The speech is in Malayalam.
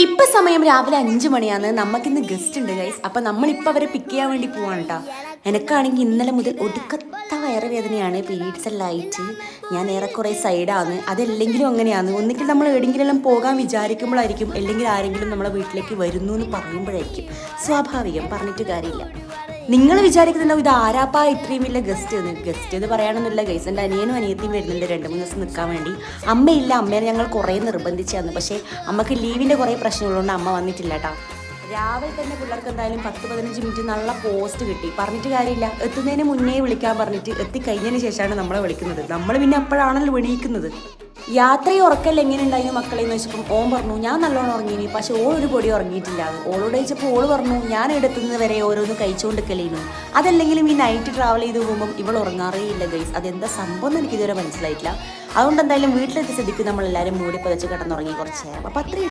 ഇപ്പൊ സമയം രാവിലെ 5 മണിയാണ്. നമുക്കിന്ന് ഗസ്റ്റ് ഉണ്ട് ഗൈസ്. അപ്പൊ നമ്മളിപ്പോൾ അവരെ പിക്ക് ചെയ്യാൻ വേണ്ടി പോവാണ് കേട്ടോ. എനിക്കാണെങ്കിൽ ഇന്നലെ മുതൽ ഒടുക്കത്ത വയറുവേദനയാണ്. പീരീഡ്സ് എല്ലാം ആയിട്ട് ഞാൻ ഏറെക്കുറെ സൈഡാണ്. അതല്ലെങ്കിലും അങ്ങനെയാണ്. ഒന്നിങ്കിൽ നമ്മൾ എവിടെയെങ്കിലും പോകാൻ വിചാരിക്കുമ്പോഴായിരിക്കും, അല്ലെങ്കിൽ ആരെങ്കിലും നമ്മളെ വീട്ടിലേക്ക് വരുന്നു എന്ന് പറയുമ്പോഴായിരിക്കും. സ്വാഭാവികം, പറഞ്ഞിട്ട് കാര്യമില്ല. നിങ്ങൾ വിചാരിക്കുന്നുണ്ടാവും ഇത് ആരാപ്പാ ഇത്രയും വലിയ ഗസ്റ്റ് എന്ന് പറയാനൊന്നുമില്ല ഗൈസ്. എൻ്റെ അനിയനും അനിയത്തിയും വരുന്നുണ്ട് 2-3 ദിവസം നിൽക്കാൻ വേണ്ടി. അമ്മയില്ല, അമ്മേനെ ഞങ്ങൾ കുറേ നിർബന്ധിച്ചായിരുന്നു. പക്ഷേ അമ്മക്ക് ലീവിൻ്റെ കുറേ പ്രശ്നങ്ങളുകൊണ്ട് അമ്മ വന്നിട്ടില്ല കേട്ടോ. രാവിലെ തന്നെ പിള്ളേർക്ക് എന്തായാലും 10-15 മിനിറ്റ് നല്ല പോസ്റ്റ് കിട്ടി. പറഞ്ഞിട്ട് കാര്യമില്ല, എത്തുന്നതിന് മുന്നേ വിളിക്കാൻ പറഞ്ഞിട്ട് എത്തിക്കഴിഞ്ഞതിന് ശേഷമാണ് നമ്മളെ വിളിക്കുന്നത്. നമ്മൾ പിന്നെ അപ്പോഴാണല്ലോ വിളിക്കുന്നത്. യാത്രയും ഉറക്കല്ല എങ്ങനെ ഉണ്ടായിരുന്നു മക്കളെ എന്ന് വെച്ചപ്പം ഓൻ പറഞ്ഞു ഞാൻ നല്ലോണം ഉറങ്ങിനി, പക്ഷെ ഓളൊരു പൊടി ഉറങ്ങിയിട്ടില്ല. ഓളോട് ചോദിച്ചപ്പോൾ ഓള് പറഞ്ഞു ഞാൻ എടുത്തുന്നത് വരെ ഓരോന്ന് കഴിച്ചുകൊണ്ടിരിക്കലേന്നു. അതല്ലെങ്കിലും ഈ നൈറ്റ് ട്രാവൽ ചെയ്ത് പോകുമ്പം ഇവൾ ഉറങ്ങാറേ ഇല്ല ഗൈസ്. അതെന്താ സംഭവം എന്ന് എനിക്കിതുവരെ മനസ്സിലായിട്ടില്ല. അതുകൊണ്ട് എന്തായാലും വീട്ടിലെത്തി സ്ഥിതിക്ക് നമ്മളെല്ലാവരും മൂടി പതച്ച് കിടന്നുറങ്ങി കുറച്ച് നേരം. അപ്പം അത്രയും